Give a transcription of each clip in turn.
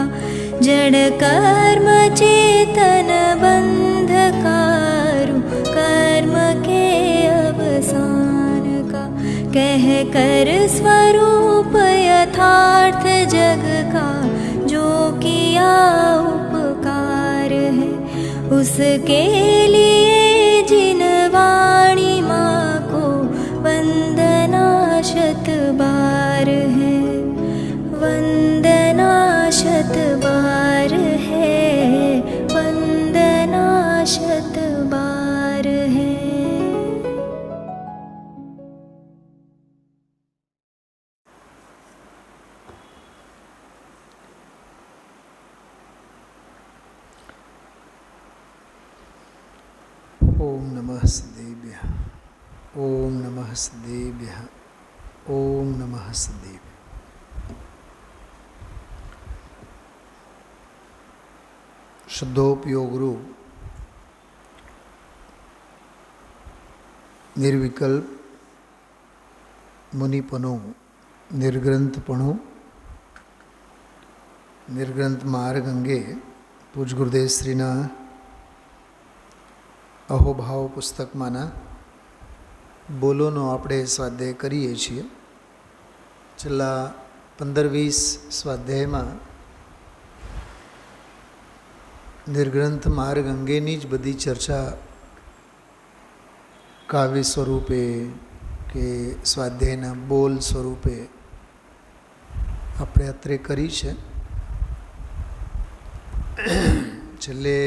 का जड़ कर्म चेतन बंधकारु कर्म के अवसान का कह कर स्वरूप यथार्थ जग का जो किया उपकार है उसके लिए जिन वाणी माँ को वंदना शत बार है वंदना शत बार है वंदना शत बार है। ओम नमः सदेभ्यः ओम नमः सदेभ्यः ओम नमः सदेभ्यः। शुद्धोपयोग रूप निर्विकल्प मुनिपणु निर्ग्रंथपणु निर्ग्रंथ मार्ग अंगे पूज गुरुदेव श्रीना अहोभाव पुस्तकमाना बोलोनो આપણે સ્વાધ્યાય કરીએ છીએ। છેલ્લા 15-20 સ્વાધ્યાયમાં નિર્ગ્રંથ માર્ગ અંગેની જ બધી ચર્ચા કાવ્ય સ્વરૂપે કે સ્વાધ્યાયના બોલ સ્વરૂપે આપણે અત્રે કરી છે। છેલ્લે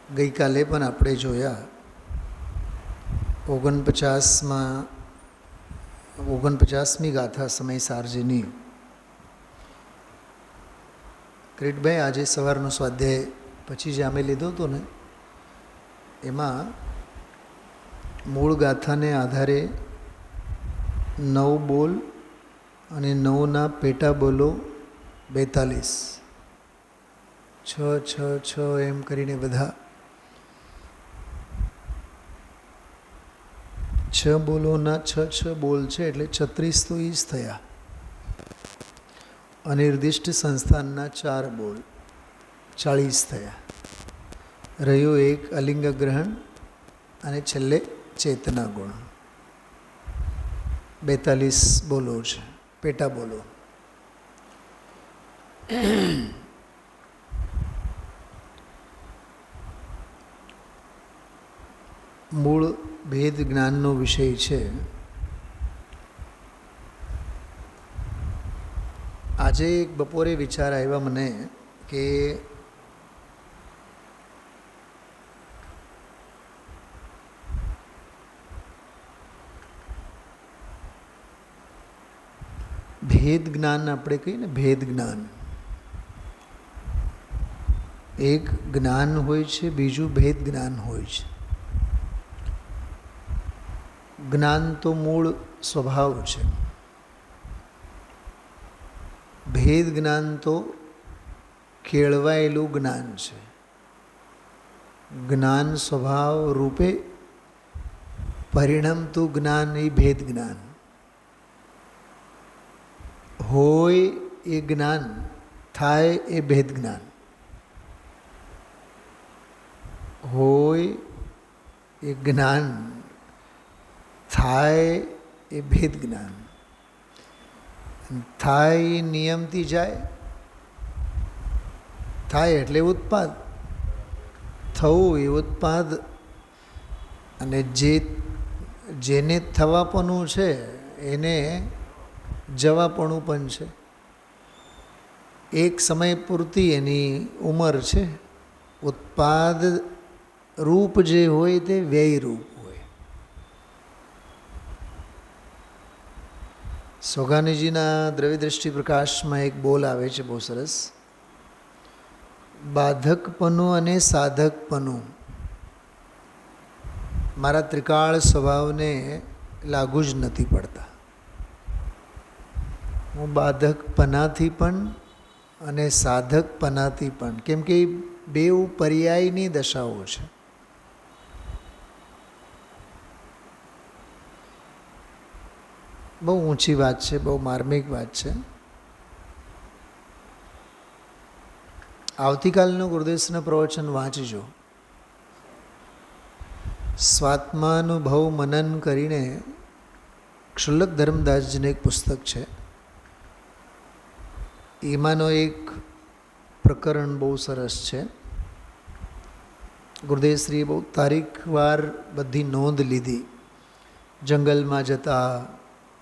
ગઈકાલે પણ આપણે જોયા 49મી ગાથા સમય સારજીની। કિરીટભાઈ આજે સવારનો સ્વાધ્યાય પછી જે અમે લીધો હતો ને એમાં મૂળ ગાથાને આધારે 9 બોલ અને 9ના પેટા બોલો 42 6 6 6 એમ કરીને બધા 6 બોલોના 6 6 બોલ છે એટલે 36 તો ઈ જ થયા। અનિર્દિષ્ટ સંસ્થાનના 4 બોલ 40 થયા। રહ્યો એક અલિંગ ગ્રહણ અને છેલ્લે ચેતના ગુણ 42 બોલો છે પેટા બોલો। મૂળ ભેદ જ્ઞાનનો વિષય છે। આજે એક બપોરે વિચાર આવ્યા મને કે ભેદ જ્ઞાન આપણે કહીએ ને ભેદ જ્ઞાન એક જ્ઞાન હોય છે બીજું ભેદ જ્ઞાન હોય છે। જ્ઞાન તો મૂળ સ્વભાવ છે ભેદ જ્ઞાન તો કેળવાયેલું જ્ઞાન છે। જ્ઞાન સ્વભાવ રૂપે પરિણમતું જ્ઞાન એ ભેદ જ્ઞાન હોય એ જ્ઞાન થાય એ ભેદ જ્ઞાન હોય એ જ્ઞાન થાય એ ભેદ જ્ઞાન થાય નિયમથી જાય થાય એટલે ઉત્પાદ થવું એ ઉત્પાદ અને જેને થવાપણું છે એને જવાપણું પણ છે। એક સમય પૂરતી એની ઉંમર છે। ઉત્પાદ રૂપ જે હોય તે વ્યય રૂપ હોય। સોગાનીજીના દ્રવ્યદૃષ્ટિ પ્રકાશમાં એક બોલ આવે છે બહુ સરસ। બાધકપણું અને સાધકપણું મારા ત્રિકાળ સ્વભાવને લાગુ જ નથી પડતા। હું બાધકપણાથી પણ અને સાધકપણાથી પણ કેમ કે બેઉ પર્યાયની દશાઓ છે। બહુ ઊંચી વાત છે, બહુ માર્મિક વાત છે। આવતીકાલનું ગુરુદેવનું પ્રવચન વાંચજો. સ્વાત્માનુભવ મનન કરીને ક્ષુલ્લક ધર્મદાસજીનું એક પુસ્તક છે. એમાંનો એક પ્રકરણ બહુ સરસ છે. ગુરુદેવશ્રીએ બહુ તારીખવાર બધી નોંધ લીધી. જંગલમાં જતા,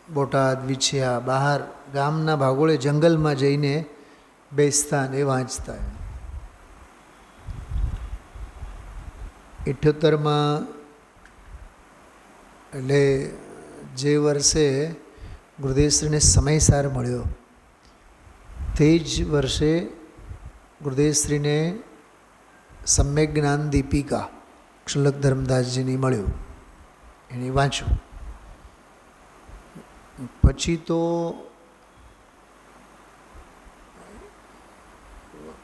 બોટાદ, વિછિયા, બહાર ગામના ભાગોળે જંગલમાં જઈને બેસતા ને વાંચતા. 78માં એટલે જે વર્ષે ગુરુદેવશ્રીને સમયસાર મળ્યો તે જ વર્ષે ગુરુદેવશ્રીને સમ્યક જ્ઞાન દીપિકા ક્ષુલ્લક ધર્મદાસજીની મળ્યું. એની વાંચ્યું. પછી તો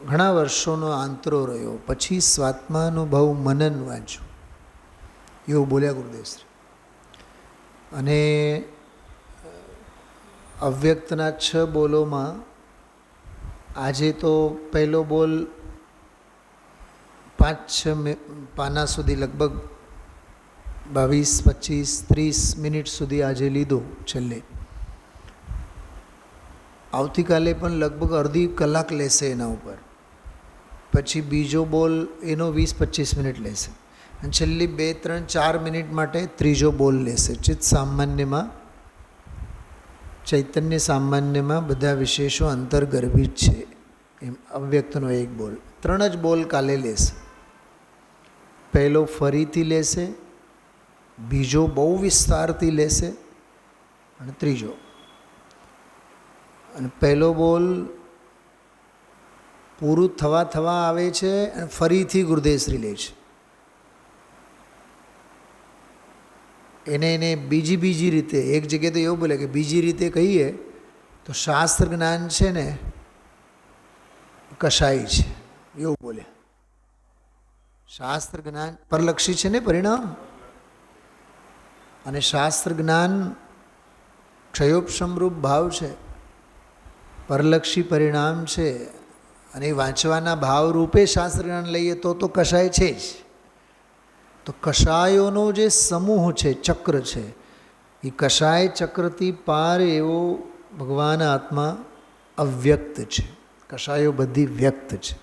ઘણા વર્ષોનો આંતરો રહ્યો. પછી સ્વાત્માનુભવ મનન વાંચ્યું. એવું બોલ્યા ગુરુદેવશ્રી. અને અવ્યક્તના 6 બોલોમાં આજે તો પહેલો બોલ 5-6 પાના સુધી, લગભગ 22-25-30 મિનિટ સુધી આજે લીધો છેલ્લે. આવતીકાલે પણ લગભગ અડધી કલાક લેશે એના ઉપર. પછી બીજો બોલ એનો 20-25 મિનિટ લેશે. અને છેલ્લી 2-3-4 મિનિટ માટે ત્રીજો બોલ લેશે. ચિત્ત સામાન્યમાં, ચૈતન્ય સામાન્યમાં બધા વિશેષો અંતર્ગર્ભિત છે. એમ અવ્યક્તનો એક બોલ. 3 જ બોલ કાલે લેશે. પહેલો ફરીથી લેશે, બીજો બહુ વિસ્તારથી લેશે, અને ત્રીજો. અને પહેલો બોલ પૂરું થવા આવે છે અને ફરીથી ગુરુદેવશ્રી લે છે. એને બીજી રીતે એક જગ્યાએ તો એવું બોલે કે બીજી રીતે કહીએ તો શાસ્ત્ર જ્ઞાન છે ને કશાય છે, એવું બોલે. શાસ્ત્ર જ્ઞાન પરલક્ષી છે ને પરિણામ, અને શાસ્ત્ર જ્ઞાન ક્ષયોપશમરૂપ ભાવ છે, પરલક્ષી પરિણામ છે. અને વાંચવાના ભાવ રૂપે શાસ્ત્ર જ્ઞાન લઈએ તો કશાય છે જ. તો કશાયોનો જે સમૂહ છે, ચક્ર છે, એ કશાય ચક્રથી પાર એવો ભગવાન આત્મા અવ્યક્ત છે. કશાયો બધી વ્યક્ત છે.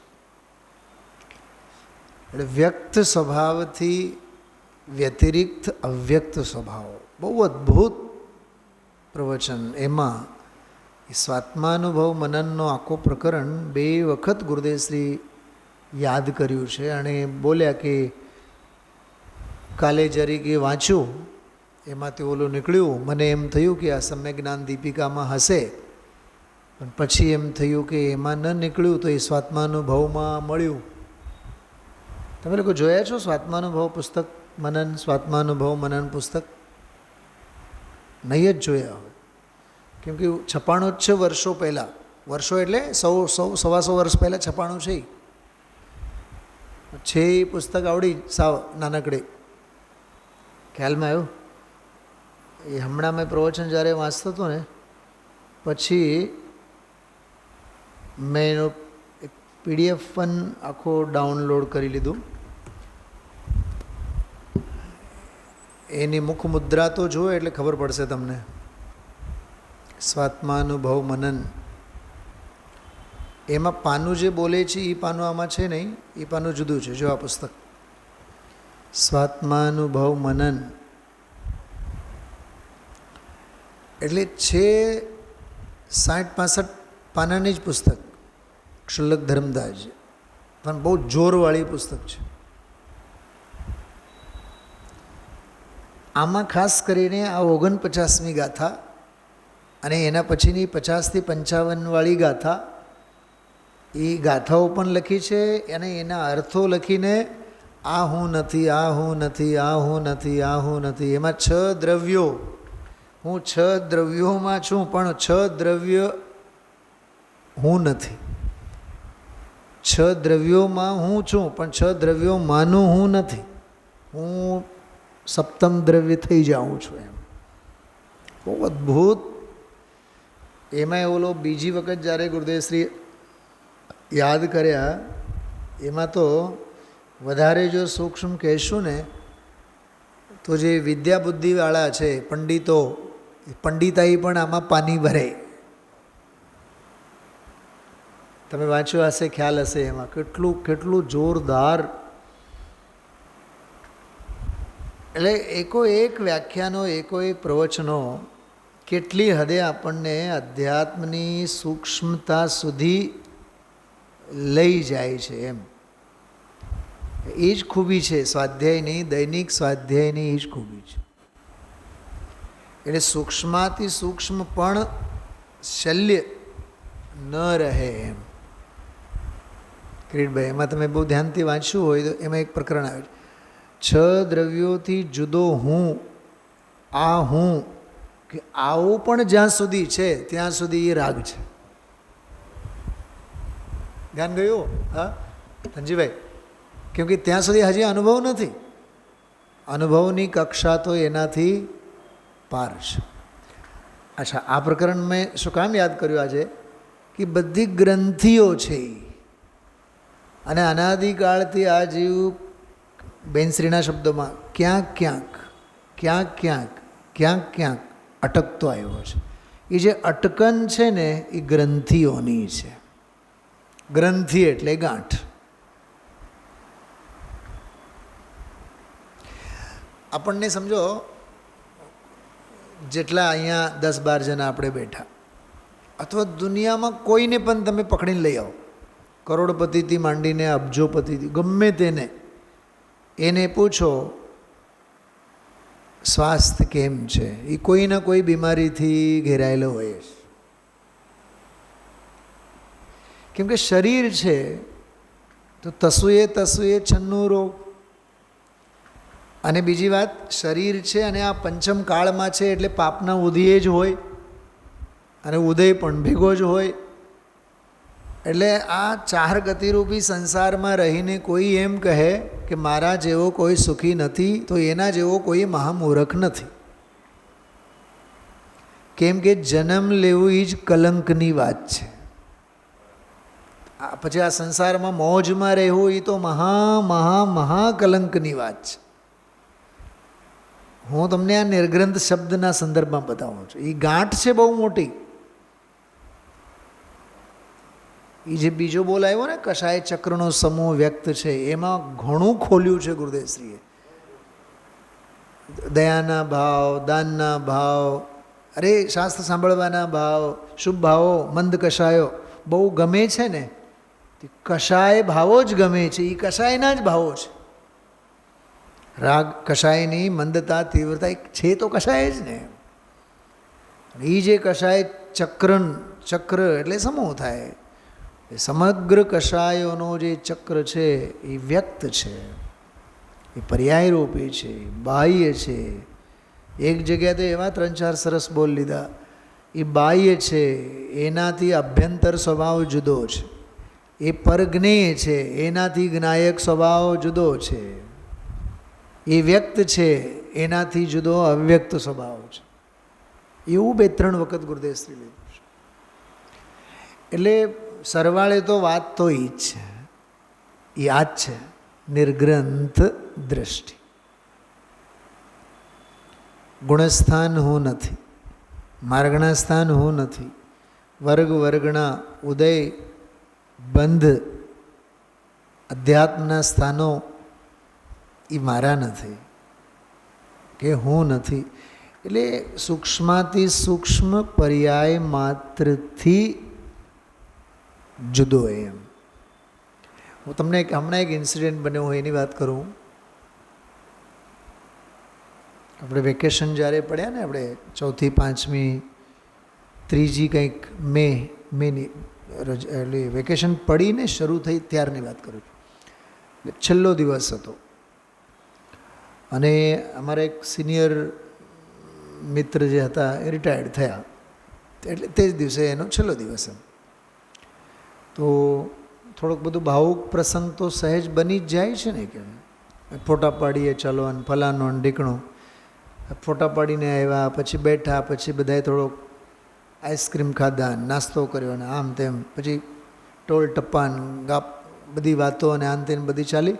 એટલે વ્યક્ત સ્વભાવથી વ્યતિરિક્ત અવ્યક્ત સ્વભાવ. બહુ અદ્ભુત પ્રવચન. એમાં સ્વાત્માનુભવ મનનનો આખો પ્રકરણ 2 વખત ગુરુદેવશ્રી યાદ કર્યું છે. અને બોલ્યા કે કાલે જરીકે વાંચ્યું, એમાંથી ઓલું નીકળ્યું. મને એમ થયું કે આ સમ્યક જ્ઞાન દીપિકામાં હશે, પણ પછી એમ થયું કે એમાં ન નીકળ્યું તો એ સ્વાત્માનુભવમાં મળ્યું. તમે લોકો જોયા છો સ્વાત્માનુભવ પુસ્તક મનન? સ્વાત્માનુભવ મનન પુસ્તક નહીં જ જોયા હોય, કેમ કે 96 જ છે વર્ષો પહેલાં. વર્ષો એટલે 100-125 વર્ષ પહેલાં 96 છે. એ પુસ્તક આવડી સાવ નાનકડે. ખ્યાલમાં આવ્યું? એ હમણાં મેં પ્રવચન જ્યારે વાંચતો હતો ને, પછી મેં એનો એક PDF પણ આખો ડાઉનલોડ કરી લીધું. એની મુખ મુદ્રા તો જુઓ એટલે ખબર પડશે તમને. સ્વાત્માનુભવ મનન. એમાં પાનું જે બોલે છે એ પાનું આમાં છે નહીં, એ પાનું જુદું છે. જો આ પુસ્તક સ્વાત્માનુભવ મનન એટલે છે 60-65 પાનાની જ પુસ્તક. ક્ષુલ્લક ધર્મદાસજી પણ બહુ જોરવાળી પુસ્તક છે. આમાં ખાસ કરીને આ 49મી ગાથા અને એના પછીની 50-55 વાળી ગાથા, એ ગાથાઓ પણ લખી છે. અને એના અર્થો લખીને આ હું નથી, આ હું નથી, આ હું નથી, આ હું નથી. એમાં 6 દ્રવ્યો, હું 6 દ્રવ્યોમાં છું, પણ 6 દ્રવ્ય હું નથી. 6 દ્રવ્યોમાં હું છું, પણ 6 દ્રવ્યોમાંનું હું નથી. હું સપ્તમ દ્રવ્ય થઈ જાઉં છું. એમ બહુ અદ્ભુત. એમાં ઓલો બીજી વખત જ્યારે ગુરુદેવશ્રી યાદ કર્યા એમાં તો વધારે જો સૂક્ષ્મ કહેશું ને તો જે વિદ્યા બુદ્ધિવાળા છે પંડિતો, પંડિતાઈ પણ આમાં પાણી ભરે. તમે વાંચ્યું હશે, ખ્યાલ હશે એમાં કેટલું કેટલું જોરદાર. એટલે એકો એક વ્યાખ્યાનો, એકો એક પ્રવચનો કેટલી હદે આપણને અધ્યાત્મની સૂક્ષ્મતા સુધી લઈ જાય છે. એમ એ જ ખૂબી છે સ્વાધ્યાયની, દૈનિક સ્વાધ્યાયની એ જ ખૂબી છે. એટલે સૂક્ષ્માતિ સૂક્ષ્મ પણ શલ્ય ન રહે એમ. કિરીટભાઈ, એમાં તમે બહુ ધ્યાનથી વાંચ્યું હોય તો એમાં એક પ્રકરણ આવે છે, 6 દ્રવ્યોથી જુદો હું, આ હું કે આવું પણ જ્યાં સુધી છે ત્યાં સુધી એ રાગ છે. ધ્યાન ગયું? હા ધનજીભાઈ, કેમ કે ત્યાં સુધી હજી અનુભવ નથી. અનુભવની કક્ષા તો એનાથી પાર છે. અચ્છા, આ પ્રકરણ મેં શું કામ યાદ કર્યું આજે કે બધી ગ્રંથિઓ છે અને અનાદિકાળથી આ જીવ બેનશ્રીના શબ્દોમાં ક્યાંક ક્યાંક ક્યાંક ક્યાંક ક્યાંક ક્યાંક અટકતો આવ્યો છે. એ જે અટકન છે ને એ ગ્રંથિઓની છે. ગ્રંથિ એટલે ગાંઠ. આપણને સમજો, જેટલા અહીંયા 10-12 જણા આપણે બેઠા, અથવા દુનિયામાં કોઈને પણ તમે પકડીને લઈ આવો, કરોડપતિથી માંડીને અબજોપતિથી, ગમે તેને, એને પૂછો સ્વાસ્થ્ય કેમ છે, એ કોઈ ના કોઈ બીમારીથી ઘેરાયેલો હોય છે. કેમ કે શરીર છે તો તસુએ છન્નું રોગ. અને બીજી વાત, શરીર છે અને આ પંચમ કાળમાં છે એટલે પાપના ઉદય જ હોય અને ઉદય પણ ભેગો જ હોય. એટલે આ 4 ગતિરૂપી સંસારમાં રહીને કોઈ એમ કહે કે મારા જેવો કોઈ સુખી નથી તો એના જેવો કોઈ મહામૂર્ખ નથી. કેમ કે જન્મ લેવું એ જ કલંકની વાત છે. પછી આ સંસારમાં મોજમાં રહેવું એ તો મહાકલંકની વાત છે. હું તમને આ નિર્ગ્રંથ શબ્દના સંદર્ભમાં બતાવું છું. એ ગાંઠ છે બહુ મોટી. એ જે બીજો બોલ આવ્યો ને, કશાય ચક્રનો સમૂહ વ્યક્ત છે, એમાં ઘણું ખોલ્યું છે ગુરુદેવશ્રીએ. દયાના ભાવ, દાનના ભાવ, અરે શાસ્ત્ર સાંભળવાના ભાવ, શુભ ભાવો, મંદ કશાયો બહુ ગમે છે ને. કશાય ભાવો જ ગમે છે, એ કશાયના જ ભાવો છે. રાગ કશાયની મંદતા તીવ્રતા છે તો કશાય જ ને. એ જે કશાય ચક્ર એટલે સમૂહ થાય. સમગ્ર કશાયોનો જે ચક્ર છે એ વ્યક્ત છે, એ પર્યાયરૂપી છે, બાહ્ય છે. એક જગ્યાએ તો એવા 3-4 સરસ બોલ લીધા. એ બાહ્ય છે, એનાથી અભ્યંતર સ્વભાવ જુદો છે. એ પરજ્ઞેય છે, એનાથી જ્ઞાયક સ્વભાવ જુદો છે. એ વ્યક્ત છે, એનાથી જુદો અવ્યક્ત સ્વભાવ છે. એવું 2-3 વખત ગુરુદેવશ્રી લીધું છે. એટલે સરવાળે તો વાત તો એ જ છે, એ આ જ છે નિર્ગ્રંથ દ્રષ્ટિ. ગુણસ્થાન હું નથી, માર્ગના સ્થાન હું નથી, વર્ગના ઉદય બંધ અધ્યાત્મના સ્થાનો એ મારા નથી કે હું નથી. એટલે સૂક્ષ્માથી સૂક્ષ્મ પર્યાય માત્રથી જુદો એમ. હું તમને હમણાં એક ઇન્સિડન્ટ બન્યો હોય એની વાત કરું. આપણે વેકેશન જ્યારે પડ્યા ને, આપણે 4થી 5મી 3જી કંઈક મેની એટલે વેકેશન પડીને શરૂ થઈ ત્યારની વાત કરું છું. છેલ્લો દિવસ હતો અને અમારા એક સિનિયર મિત્ર જે હતા એ રિટાયર્ડ થયા, એટલે તે જ દિવસે એનો છેલ્લો દિવસ હતો. તો થોડોક બધું ભાવુક પ્રસંગ તો સહેજ બની જ જાય છે ને, કે ફોટા પાડીએ ચાલો અને ફલાનો અને ઢીકણો. ફોટા પાડીને આવ્યા, પછી બેઠા, પછી બધાએ થોડોક આઈસ્ક્રીમ ખાધા, નાસ્તો કર્યો ને આમ તેમ, પછી ટોલ ટપ્પાન બધી વાતો અને આંતે બધી ચાલી.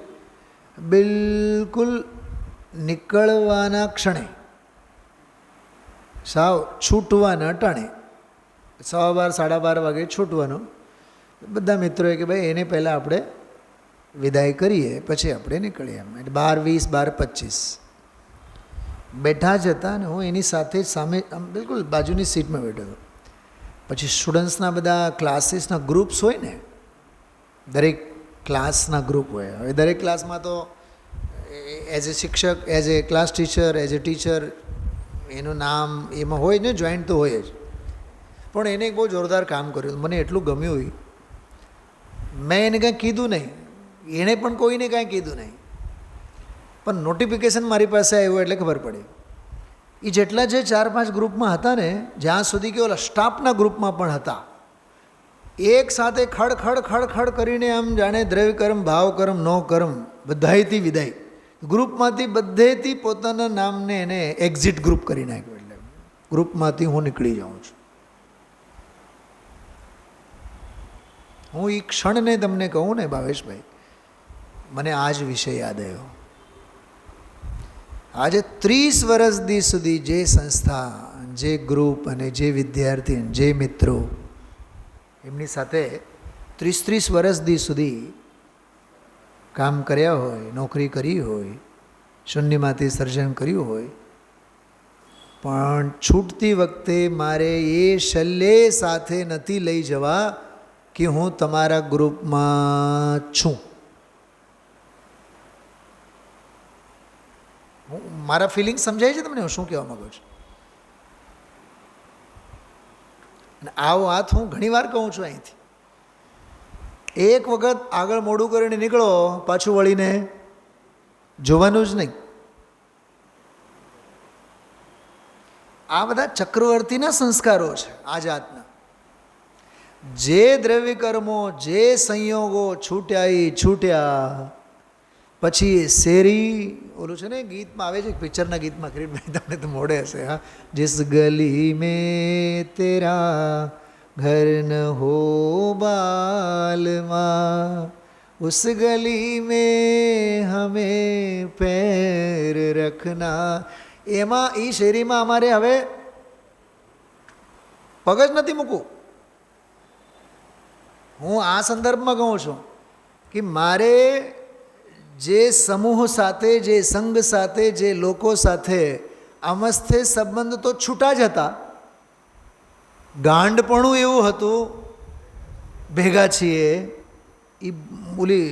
બિલકુલ નીકળવાના ક્ષણે, સાવ છૂટવાના ટાણે, 12:15 12:30 વાગે છૂટવાનું. બધા મિત્રોએ કે ભાઈ એને પહેલાં આપણે વિદાય કરીએ પછી આપણે નીકળીએ. એમ એટલે 12:20 12:25 બેઠા જ હતા અને હું એની સાથે સામે બિલકુલ બાજુની સીટમાં બેઠો હતો. પછી સ્ટુડન્ટ્સના બધા ક્લાસીસના ગ્રુપ્સ હોય ને, દરેક ક્લાસના ગ્રુપ હોય. હવે દરેક ક્લાસમાં તો એઝ એ શિક્ષક, as a class teacher, as a teacher એનું નામ એમાં હોય ને, જોઈન્ટ તો હોય જ. પણ એને એક બહુ જોરદાર કામ કર્યું, મને એટલું ગમ્યું. મેં એને કાંઈ કીધું નહીં, એણે પણ કોઈને કાંઈ કીધું નહીં, પણ નોટિફિકેશન મારી પાસે આવ્યું એટલે ખબર પડી. એ જેટલા જે 4-5 ગ્રુપમાં હતા ને, જ્યાં સુધી કે ઓલા સ્ટાફના ગ્રુપમાં પણ હતા, એક સાથે ખડ ખડ ખડ ખડ કરીને આમ જાણે દ્રવ્યકર્મ, ભાવકર્મ, નો કર્મ બધાયથી વિદાય. ગ્રુપમાંથી બધેથી પોતાના નામને એને એક્ઝિટ ગ્રુપ કરી નાખ્યું. એટલે ગ્રુપમાંથી હું નીકળી જાઉં છું. હું એ ક્ષણને તમને કહું ને ભાવેશભાઈ, મને આ જ વિષય યાદ આવ્યો. આજે 30 વર્ષ સુધી જે સંસ્થા, જે ગ્રુપ અને જે વિદ્યાર્થી, જે મિત્રો એમની સાથે 30 વર્ષ સુધી કામ કર્યા હોય, નોકરી કરી હોય, શૂન્યમાંથી સર્જન કર્યું હોય, પણ છૂટતી વખતે મારે એ શલ્ય સાથે નથી લઈ જવા કે હું તમારા ગ્રુપમાં છું. મારા ફિલિંગ સમજાય છે તમને હું શું કહેવા માગું છું? અને આ વાત હું ઘણીવાર કહું છું અહીંથી. એક વખત આગળ મોડું કરીને નીકળો, પાછું વળીને જોવાનું જ નહીં. આ બધા ચક્રવર્તીના સંસ્કારો છે આ જાતના. જે દ્રવ્ય કર્મો, જે સંયોગો છૂટ્યા પછી શેરી, ઓલું છે ને ગીતમાં આવે છે, પિક્ચરના ગીતમાં, કિરીટભાઈ તમને તો મોડે હશે. હા, जिस गली में तेरा घर न हो बालमा, उस गली में हमें पैर रखना. એમાં એ શેરીમાં અમારે હવે પગ જ નથી મૂકવું. હું આ સંદર્ભમાં કહું છું કે મારે જે સમૂહ સાથે, જે સંઘ સાથે, જે લોકો સાથે અમસ્તે સંબંધ તો છૂટા જ હતા, ગાંડપણું એવું હતું, ભેગા છીએ. એ બોલી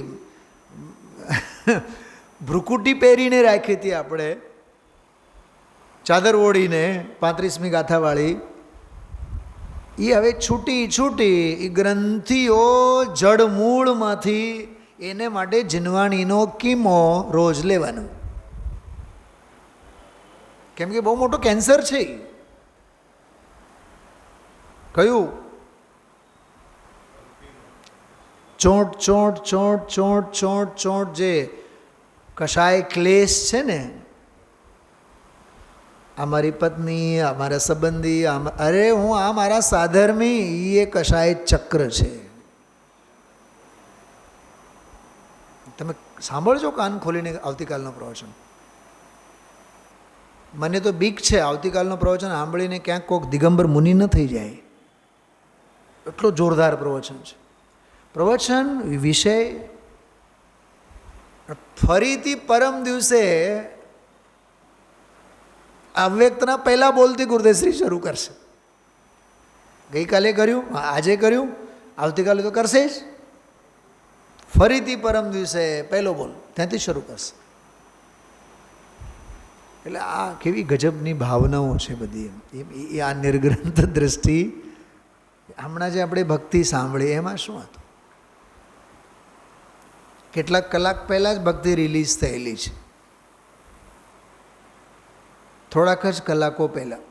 ભ્રુકુટી પહેરીને રાખી હતી આપણે, ચાદર ઓળીને 35મી ગાથાવાળી. એ હવે છૂટી એ ગ્રંથિઓ જડમૂળમાંથી, એને માટે જીનવાણીનો કીમો રોજ લેવાનો. કેમ કે બહુ મોટો કેન્સર છે. કયું? ચોંટ જે કશાય ક્લેશ છે ને, અમારી પત્ની, અમારા સંબંધી, અરે હું આ મારા સાધર્મી, એ કશાય ચક્ર છે. તમે સાંભળજો કાન ખોલીને આવતીકાલનો પ્રવચન. મને તો બીક છે આવતીકાલનો પ્રવચન સાંભળીને ક્યાંક કોઈક દિગંબર મુનિ ન થઈ જાય. એટલો જોરદાર પ્રવચન છે. પ્રવચન વિષય ફરીથી પરમ દિવસે અવ્યક્તના પહેલાં બોલતી ગુરુદેવશ્રી શરૂ કરશે. ગઈકાલે કર્યું, આજે કર્યું, આવતીકાલે તો કરશે જ. ફરીથી પરમ દિવસે પહેલો બોલ ત્યાંથી શરૂ કરશે. એટલે આ કેવી ગજબની ભાવનાઓ છે બધી. એ આ નિર્ગ્રંથ દ્રષ્ટિ. હમણાં જે આપણે ભક્તિ સાંભળી એમાં શું હતું? કેટલાક કલાક પહેલાં જ ભક્તિ રિલીઝ થયેલી છે, થોડાક જ કલાકો પહેલાં.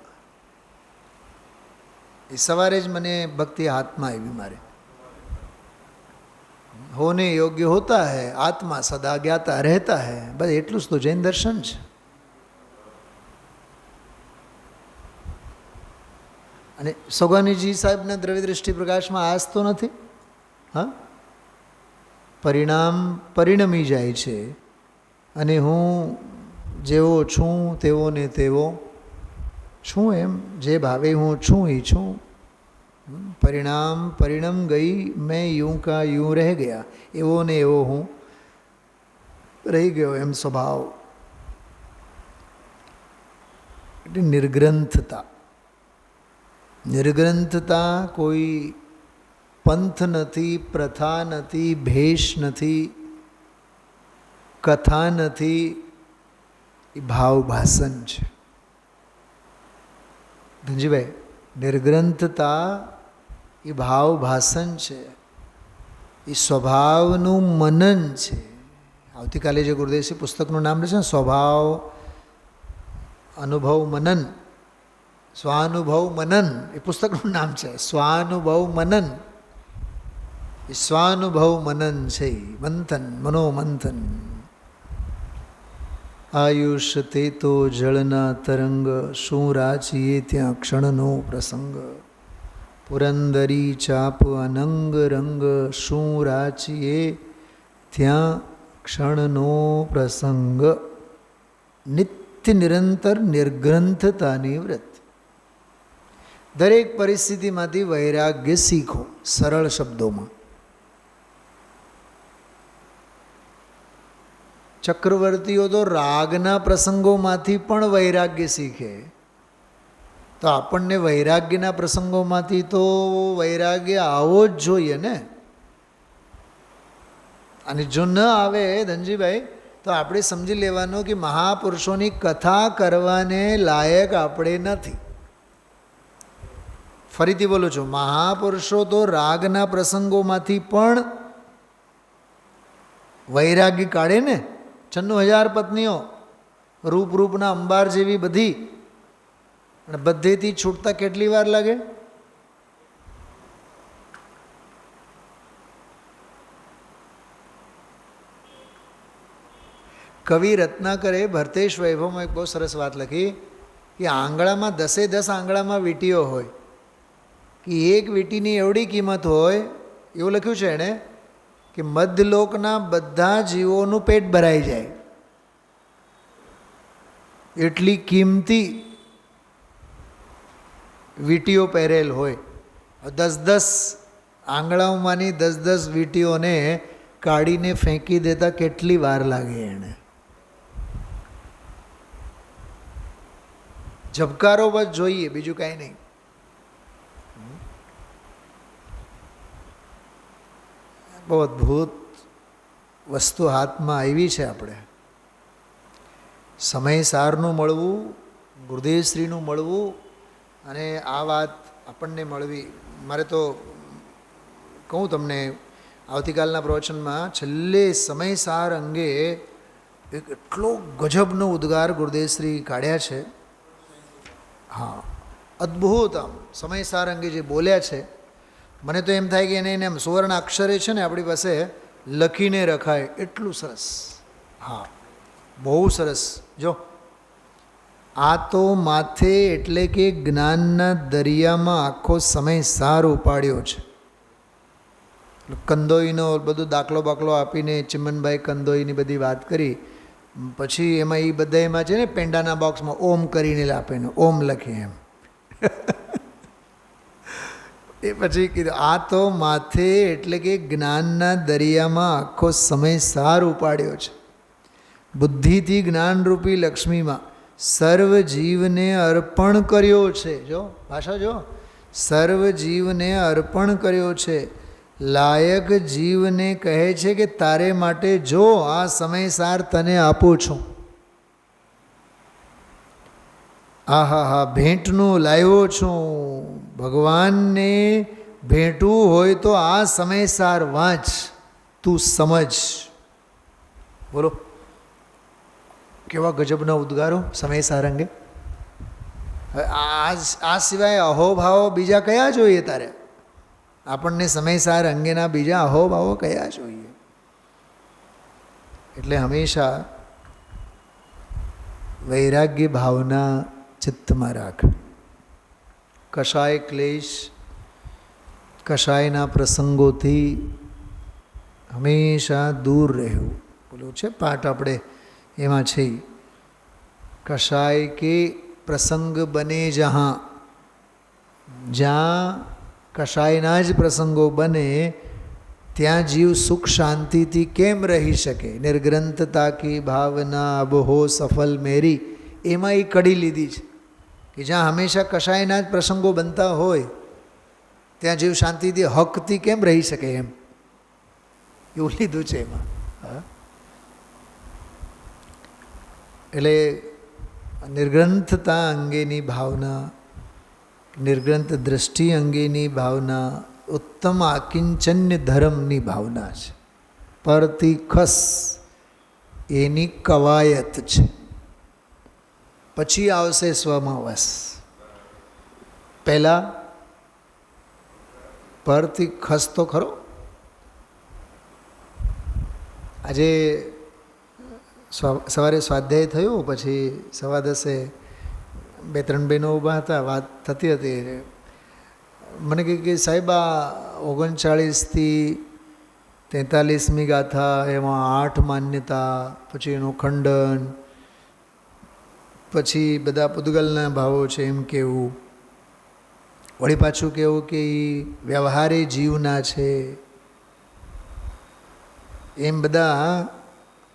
એ સવારે જ મને ભક્તિ હાથમાં આવી મારે. હોને યોગ્ય હોતા હૈ, આત્મા સદા જ્ઞાતા રહેતા હૈ. બસ એટલું જ તો જૈન દર્શન છે. અને સોગાનીજી સાહેબના દ્રવ્ય દ્રષ્ટિ પ્રકાશમાં આજ તો નથી. હા, પરિણામ પરિણમી જાય છે અને હું જેવો છું તેવો ને તેવો છું, એમ જે ભાવે હું છું એ છું. પરિણામ પરિણમ ગઈ મેં यूं का यूं रह गया, એવો ને એવો હું રહી ગયો એમ સ્વભાવ. એટલે નિર્ગ્રંથતા. નિર્ગ્રંથતા કોઈ પંથ નથી, પ્રથા નથી, ભેષ નથી, કથા નથી, એ ભાવભાસન છે. ધનજીભાઈ, નિર્ગ્રંથતા એ ભાવભાસન છે, એ સ્વભાવનું મનન છે. આવતીકાલે જે ગુરુદેવસિંહ પુસ્તકનું નામ છે ને, સ્વભાવ અનુભવ મનન, સ્વાનુભવ મનન, એ પુસ્તકનું નામ છે. સ્વાનુભવ મનન, એ સ્વાનુભવ મનન છે. મંથન, મનોમંથન. આયુષ તે તો જળના તરંગ, શું રાચીએ ત્યાં ક્ષણનો પ્રસંગ. પુરંદરી ચાપ અનંગ રંગ, શું રાચીએ ત્યાં ક્ષણનો પ્રસંગ. નિત્ય નિરંતર નિર્ગ્રંથતાની વ્રત. દરેક પરિસ્થિતિમાંથી વૈરાગ્ય શીખો. સરળ શબ્દોમાં, ચક્રવર્તીઓ તો રાગના પ્રસંગોમાંથી પણ વૈરાગ્ય શીખે, તો આપણને વૈરાગ્યના પ્રસંગોમાંથી તો વૈરાગ્ય આવો જ જોઈએ ને. અને જો ન આવે ધનજીભાઈ, તો આપણે સમજી લેવાનું કે મહાપુરુષોની કથા કરવાને લાયક આપણે નથી. ફરીથી બોલું છું, મહાપુરુષો તો રાગના પ્રસંગોમાંથી પણ વૈરાગ્ય કાઢે ને. 96,000 પત્નીઓ, રૂપના અંબાર જેવી બધી, અને બધેથી છૂટતા કેટલી વાર લાગે? કવિ રત્નાકરે ભરતેશ વૈભવમાં એક બહુ સરસ વાત લખી કે આંગળામાં 10 આંગળામાં વીંટીઓ હોય, કે એક વીંટીની એવડી કિંમત હોય, એવું લખ્યું છે એણે કે મધ્યલોકના બધા જીવોનું પેટ ભરાઈ જાય, એટલી કિંમતી વીંટીઓ પહેરેલ હોય. 10 આંગળાઓમાંની 10 વીંટીઓને કાઢીને ફેંકી દેતા કેટલી વાર લાગે એને? ઝબકારો બસ જોઈએ, બીજું કાંઈ નહીં. બહુ અદ્ભુત વસ્તુ હાથમાં આવી છે. આપણે સમય સારનું મળવું, ગુરુદેવશ્રીનું મળવું, અને આ વાત આપણને મળવી. મારે તો કહું તમને, આવતીકાલના પ્રવચનમાં છેલ્લે સમય સાર અંગે એક એટલો ગજબનો ઉદ્ગાર ગુરુદેવશ્રી કાઢ્યા છે. હા, અદ્ભુત. આમ સમય સાર અંગે જે બોલ્યા છે, મને તો એમ થાય કે એને એમ સુવર્ણ અક્ષરે છે ને આપણી પાસે લખીને રખાય, એટલું સરસ. હા, બહુ સરસ. જો આ તો માથે એટલે કે જ્ઞાનના દરિયામાં આખો સમય સાર ઉપાડ્યો છે. કંદોઈનો બધો દાખલો બાકલો આપીને ચિમનભાઈ કંદોઈની બધી વાત કરી, પછી એમાં એ બધા એમાં છે ને પેંડાના બોક્સમાં ઓમ કરીને આપે ને ઓમ લખે એમ. એ પછી કીધું આ તો માથે એટલે કે જ્ઞાનના દરિયામાં આખો સમય સાર ઉપાડ્યો છે. બુદ્ધિથી જ્ઞાનરૂપી લક્ષ્મીમાં સર્વ જીવને અર્પણ કર્યો છે. જો ભાષા જો, સર્વ જીવને અર્પણ કર્યો છે. લાયક જીવને કહે છે કે તારે માટે જો આ સમય સાર તને આપું છું. આહા, ભેંટનું લાવ્યો છું. ભગવાનને ભેટવું હોય તો આ સમય સાર વાંચ, તું સમજ. બોલો કેવા ગજબના ઉદ્ગારો સમય સાર અંગે. આ સિવાય અહોભાવો બીજા કયા જોઈએ તારે? આપણને સમય સાર અંગેના બીજા અહોભાવો કયા જોઈએ? એટલે હંમેશા વૈરાગ્ય ભાવના ચિત્તમાં રાખ. કશાય ક્લેશ, કશાયના પ્રસંગોથી હંમેશા દૂર રહેવું. બોલું છે પાઠ આપણે એમાં છે, કશાય કે પ્રસંગ બને જહાં, જ્યાં કશાયના જ પ્રસંગો બને ત્યાં જીવ સુખ શાંતિથી કેમ રહી શકે. નિર્ગ્રંથતા કી ભાવના અબહો સફલ મેરી, એમાં એ કડી લીધી છે કે જ્યાં હંમેશા કશાયના જ પ્રસંગો બનતા હોય ત્યાં જીવ શાંતિથી હકથી કેમ રહી શકે, એમ એવું લીધું છે એમાં. એટલે નિર્ગ્રંથતા અંગેની ભાવના, નિર્ગ્રંથ દ્રષ્ટિ અંગેની ભાવના ઉત્તમ આકિંચન્ય ધર્મની ભાવના છે. પરથી ખસ એની કવાયત છે. પછી આવશે સ્વમાં વસ. પહેલાં પરથી ખસ તો ખરો. આજે સવારે સ્વાધ્યાય થયું, પછી 10:15 2-3 બહેનો ઊભા હતા, વાત થતી હતી. મને કહે કે સાહેબ આ 39થી 43મી ગાથા, એમાં 8 માન્યતા, પછી એનું ખંડન, પછી બધા પૂદગલના ભાવો છે એમ કહેવું, વળી પાછું કહેવું કે એ વ્યવહારે જીવના છે, એમ બધા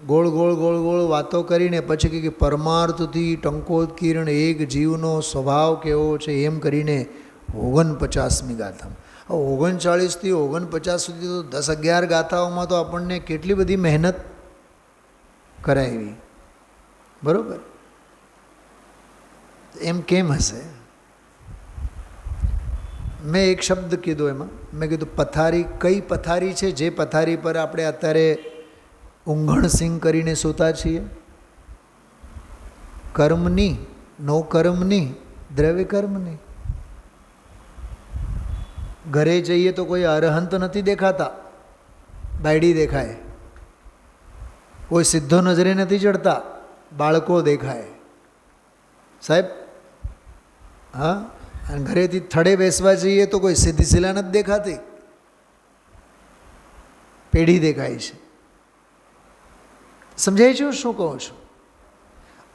ગોળ ગોળ ગોળ ગોળ વાતો કરીને પછી કે પરમાર્થથી ટંકોત્કીર્ણ એક જીવનો સ્વભાવ કેવો છે એમ કરીને 49મી ગાથામાં. 39થી 49 સુધી તો 10-11 ગાથાઓમાં તો આપણને કેટલી બધી મહેનત કરાવી, બરાબર? એમ કેમ હશે? મેં એક શબ્દ કીધો એમાં, મેં કીધું પથારી. કઈ પથારી છે જે પથારી પર આપણે અત્યારે ઊંઘણ સિંગ કરીને સૂતા છીએ? કર્મની, નો કર્મની, દ્રવ્ય કર્મની. ઘરે જઈએ તો કોઈ અરહંત નથી દેખાતા, બાયડી દેખાય. કોઈ સીધો નજરે નથી ચડતા, બાળકો દેખાય. સાહેબ, હા, અને ઘરેથી થડે બેસવા જઈએ તો કોઈ સીધી શિલા નથી દેખાતી, પેઢી દેખાય છે. સમજાય છે શું કહું છું?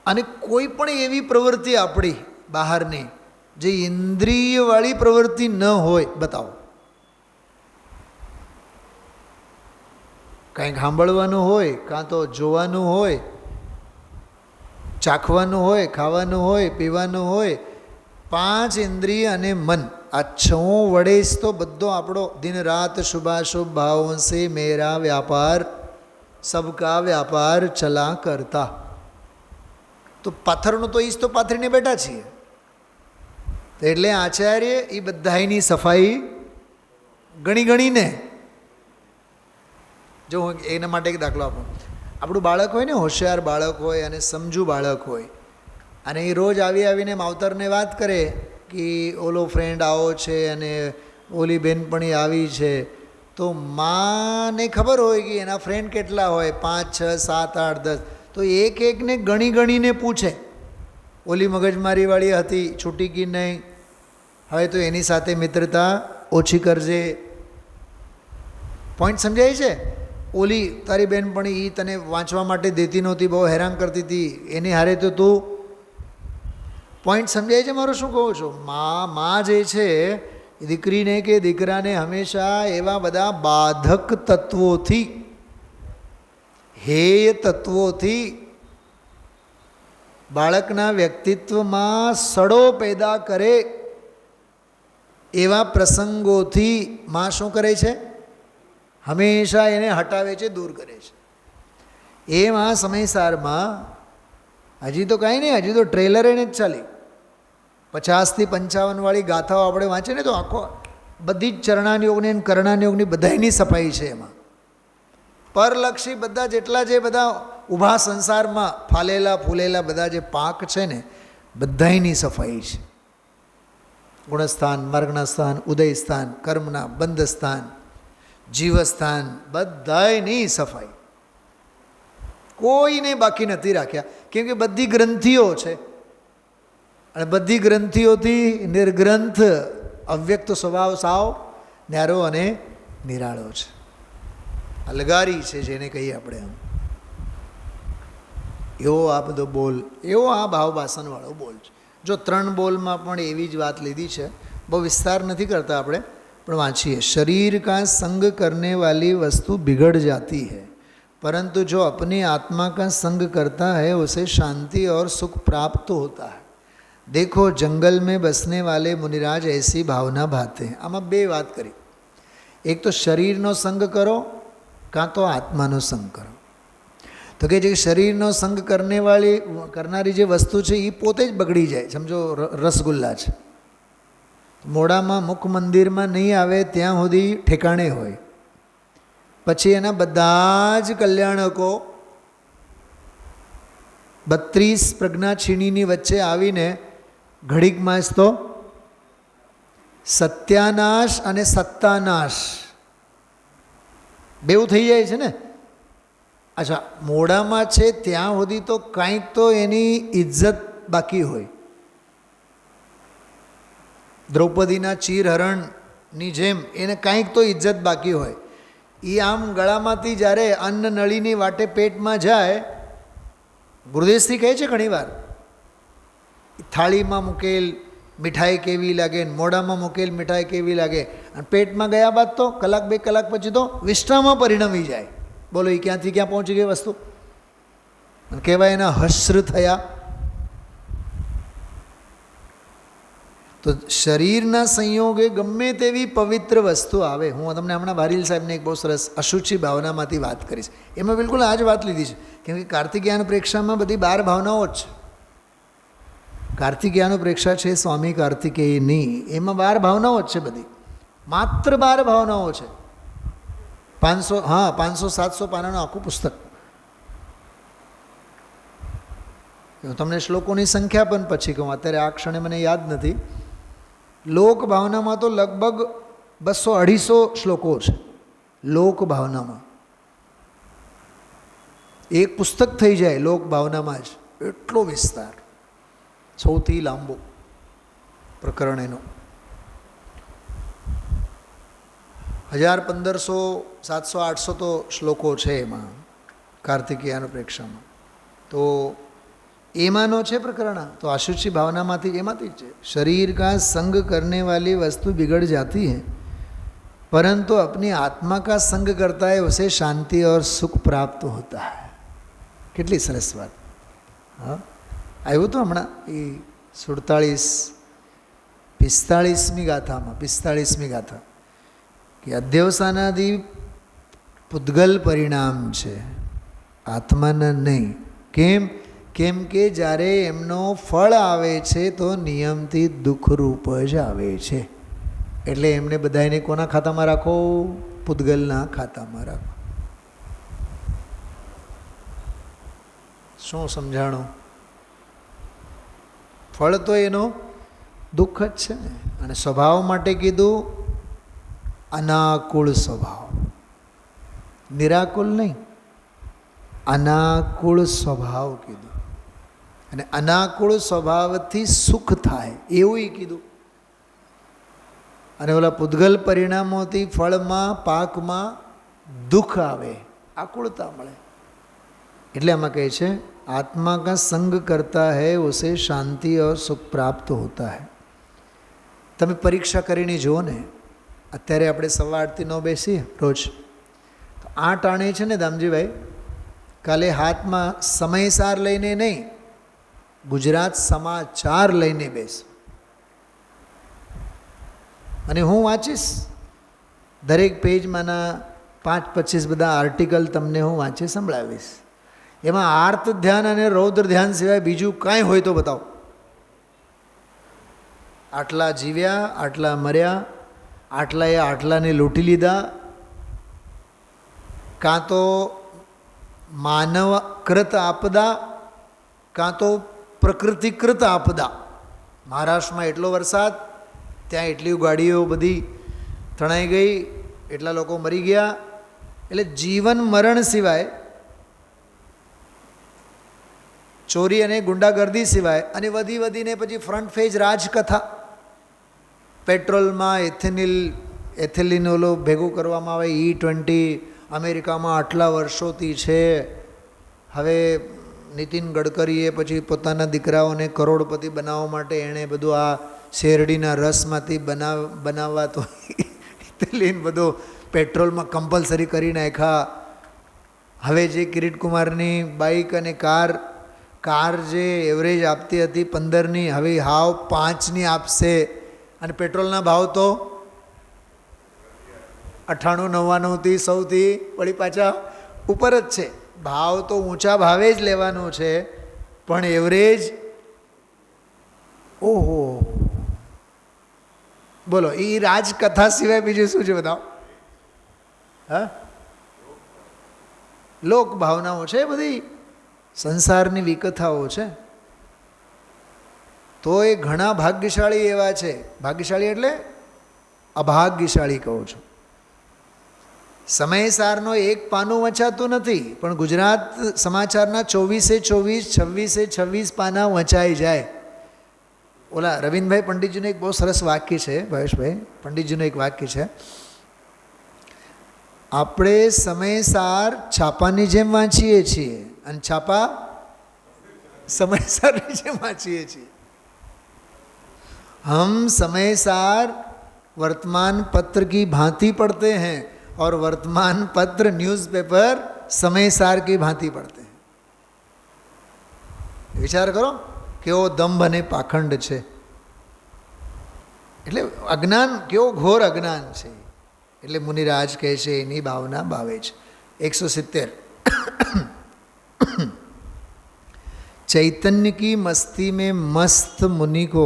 અને કોઈ પણ એવી પ્રવૃત્તિ આપણી બહારની જે ઇન્દ્રિયવાળી પ્રવૃત્તિ ન હોય, બતાવો. કંઈક સાંભળવાનું હોય, કાં તો જોવાનું હોય, ચાખવાનું હોય, ખાવાનું હોય, પીવાનું હોય, 5 ઇન્દ્રિય અને મન, આ 6 વડે જ તો બધો આપણો દિન રાત શુભાશુભ ભાવોं से मेरा व्यापार सबका व्यापाર ચલા કરતા. તો પાથરનું તો ઈજ તો પાથરીને બેઠા છીએ. એટલે આચાર્ય એ બધાની સફાઈ ગણી ગણીને, જો હું એના માટે એક દાખલો આપું. આપણું બાળક હોય ને, હોશિયાર બાળક હોય અને સમજુ બાળક હોય, અને એ રોજ આવીને માવતરને વાત કરે કે ઓલો ફ્રેન્ડ આવો છે અને ઓલી બેનપણી આવી છે, તો માને ખબર હોય કે એના ફ્રેન્ડ કેટલા હોય, 5, 6, 7, 8, 10. તો એક એકને ગણી ગણીને પૂછે, ઓલી મગજમારીવાળી હતી, છૂટી કે નહીં, હવે તો એની સાથે મિત્રતા ઓછી કરજે. પોઈન્ટ સમજાય છે? ઓલી તારી બેનપણી એ તને વાંચવા માટે દેતી નહોતી, બહુ હેરાન કરતી હતી, એની હારે તો તું. પોઈન્ટ સમજાય છે મારું શું કહું છું? માં જે છે દીકરીને કે દીકરાને હંમેશા એવા બધા બાધક તત્વોથી, હેય તત્વોથી, બાળકના વ્યક્તિત્વમાં સડો પેદા કરે એવા પ્રસંગોથી માં શું કરે છે? હંમેશા એને હટાવે છે, દૂર કરે છે. એમાં સમયસારમાં હજી તો કાંઈ નહીં, હજી તો ટ્રેલર એને જ ચાલી. 50થી 55 વાળી ગાથાઓ આપણે વાંચે ને તો આખો બધી જ ચરણાનયોગની અને કરણાનયોગની બધાની સફાઈ છે એમાં. પરલક્ષી બધા જેટલા જે બધા ઊભા સંસારમાં ફાલેલા ફૂલેલા બધા જે પાક છે ને, બધાની સફાઈ છે. ગુણસ્થાન, માર્ગના સ્થાન, ઉદય સ્થાન, કર્મના બંધ સ્થાન, જીવસ્થાન, બધાની સફાઈ. કોઈને બાકી નથી રાખ્યા, કેમ કે બધી ગ્રંથિઓ છે અને બધી ગ્રંથિઓથી નિર્ગ્રંથ અવ્યક્ત સ્વભાવ સાવ ન્યારો અને નિરાળો છે. અલગારી છે જેને કહીએ આપણે આમ, એવો આ બધો બોલ, એવો આ ભાવભાષણવાળો બોલ છે. જો 3 બોલમાં પણ એવી જ વાત લીધી છે. બહુ વિસ્તાર નથી કરતા આપણે, પણ વાંચીએ. શરીર કા સંગ કરને વાલી વસ્તુ बिगड़ जाती है, परंतु जो अपनी आत्मा का संग करता है उसे शांति और सुख प्राप्त होता है. देखो जंगल में बसने वाले मुनिराज ऐसी भावना भाते हैं. આમાં 2 વાત કરી. એક તો શરીરનો સંગ કરો કાં તો આત્માનો સંગ કરો. તો કે જે શરીરનો સંગ કરનારી જે વસ્તુ છે એ પોતે જ બગડી જાય. સમજો રસગુલ્લા છે, મોડામાં મુખ મંદિરમાં નહીં આવે ત્યાં સુધી ઠેકાણે હોય, પછી એના બધા જ કલ્યાણકો 32 પ્રજ્ઞાછીણીની વચ્ચે આવીને ઘડીકમાં જ તો સત્યાનાશ અને સત્તાનાશ બેઉ થઈ જાય છે ને. અચ્છા, મોડામાં છે ત્યાં સુધી તો કાંઈક તો એની ઇજ્જત બાકી હોય. દ્રૌપદીના ચીરહરણની જેમ એને કાંઈક તો ઇજ્જત બાકી હોય. એ આમ ગળામાંથી જ્યારે અન્ન નળીની વાટે પેટમાં જાય, ગુરુદેવશ્રી કહે છે ઘણીવાર, થાળીમાં મૂકેલ મીઠાઈ કેવી લાગે, મોઢામાં મૂકેલ મીઠાઈ કેવી લાગે, અને પેટમાં ગયા બાદ તો કલાક 2 કલાક પછી તો વિષ્ટામાં પરિણમી જાય. બોલો એ ક્યાંથી ક્યાં પહોંચી ગઈ વસ્તુ? કહેવાય એના હસ્ર થયા. તો શરીરના સંયોગે ગમે તેવી પવિત્ર વસ્તુ આવે. હું તમને હમણાં વારીલ સાહેબને એક બહુ સરસ અશુચિ ભાવનામાંથી વાત કરીશ. એમાં બિલકુલ આ જ વાત લીધી છે, કેમ કે કાર્તિકેયન પ્રેક્ષામાં બધી 12 ભાવનાઓ જ છે. કાર્તિકેયન પ્રેક્ષા છે સ્વામી કાર્તિકેયની, એમાં 12 ભાવનાઓ જ છે બધી, માત્ર 12 ભાવનાઓ છે. 500-700 પાનાનું આખું પુસ્તક. તમને શ્લોકોની સંખ્યા પણ પછી કહું, અત્યારે આ ક્ષણે મને યાદ નથી. લોક ભાવનામાં તો લગભગ 200-250 શ્લોકો છે. લોક ભાવનામાં એક પુસ્તક થઈ જાય લોક ભાવનામાં જ, એટલો વિસ્તાર, સૌથી લાંબો પ્રકરણ એનો. 1000, 1500, 700, 800 તો શ્લોકો છે એમાં કાર્તિકેયન પ્રેક્ષામાં. તો એમાંનો છે પ્રકરણ. તો આશુચિ ભાવનામાંથી એમાંથી જ છે. શરીર કા સંગ કરને વાલી વસ્તુ बिगड़ जाती है, परंतु अपनी आत्मा का संग करता है उसे शांति और सुख प्राप्त होता है. કેટલી સરસ વાત. હા, આવ્યું તો હમણાં એ 45-45મી ગાથામાં, 45મી ગાથા કે અધ્યવસાનાદિ પૂતગલ પરિણામ છે, આત્માના નહીં. કેમ કે જ્યારે એમનો ફળ આવે છે તો નિયમથી દુઃખરૂપ જ આવે છે. એટલે એમને બધાને કોના ખાતામાં રાખો? પૂતગલના ખાતામાં રાખો. શું સમજાણું? ફળ તો એનો દુઃખ જ છે ને. અને સ્વભાવ માટે કીધું અનાકુળ સ્વભાવ, નિરાકુલ નહીં, અનાકુળ સ્વભાવ કીધું. અને અનાકુળ સ્વભાવથી સુખ થાય એવું કીધું. અને ઓલા પૂતગલ પરિણામોથી ફળમાં, પાકમાં દુઃખ આવે, આકુળતા મળે. એટલે આમાં કહે છે आत्मा का संग करता है उसे शांति और सुख प्राप्त होता है. તમે પરીક્ષા કરીને જુઓ ને, અત્યારે આપણે 8:30 બેસીએ રોજ, તો 8 આણે છે ને દામજીભાઈ, કાલે હાથમાં સમયસાર લઈને નહીં, ગુજરાત સમાચાર લઈને બેસો. અને હું વાંચીશ દરેક પેજમાંના 5-25 બધા આર્ટિકલ તમને હું વાંચી સંભળાવીશ. એમાં આર્ત ધ્યાન અને રૌદ્ર ધ્યાન સિવાય બીજું કાંઈ હોય તો બતાવો. આટલા જીવ્યા, આટલા મર્યા, આટલાએ આટલાને લૂંટી લીધા, કાં તો માનવકૃત આપદા, કાં તો પ્રકૃતિકૃત આપદા. મહારાષ્ટ્રમાં એટલો વરસાદ, ત્યાં એટલી ગાડીઓ બધી તણાઈ ગઈ, એટલા લોકો મરી ગયા. એટલે જીવન મરણ સિવાય, ચોરી અને ગુંડાગર્દી સિવાય, અને વધીને પછી ફ્રન્ટ પેજ રાજકથા, પેટ્રોલમાં એથેલિન ઓલો ભેગું કરવામાં આવે, E20, અમેરિકામાં આટલા વર્ષોથી છે. હવે નીતિન ગડકરીએ પછી પોતાના દીકરાઓને કરોડપતિ બનાવવા માટે એણે બધું આ શેરડીના રસમાંથી બનાવવા તો તે લઈને બધો પેટ્રોલમાં કમ્પલસરી કરી નાખ્યા. હવે જે કિરીટ કુમારની બાઇક અને કાર જે એવરેજ આપતી હતી 15ની, હવે હાવ 5ની આપશે. અને પેટ્રોલના ભાવ તો 98-99થી 100થી વળી પાછા ઉપર જ છે. ભાવ તો ઊંચા ભાવે જ લેવાનું છે, પણ એવરેજ ઓહો બોલો. એ રાજકથા સિવાય બીજું શું છે બતાવો? હા, લોક ભાવનાઓ છે, બધી સંસારની વિકથાઓ છે. તો એ ઘણા ભાગ્યશાળી એવા છે. ભાગ્યશાળી એટલે અભાગ્યશાળી કહું છું. સમયસારનો એક પાનું વંચાતું નથી, પણ ગુજરાત સમાચારના 24/24, 26/26 પાના વંચાઈ જાય. ઓલા રવિન્દ્રભાઈ પંડિતજીનું એક બહુ સરસ વાક્ય છે, ભાવેશભાઈ પંડિતજીનું એક વાક્ય છે, આપણે સમયસાર છાપાની જેમ વાંચીએ છીએ અને છાપા समयसार वाँचिए છીએ। हम समयसार वर्तमान पत्र की भांति पढ़ते हैं और वर्तमान पत्र न्यूज़पेपर समयसार की भांति पढ़ते हैं। विचार करो केवो दंभ अने पाखंड छे, એટલે અજ્ઞાન કેવો ઘોર અજ્ઞાન છે। એટલે મુનિરાજ કહે છે એની ભાવના ભાવે છે। 170 चैतन्य की मस्ती में मस्त मुनि को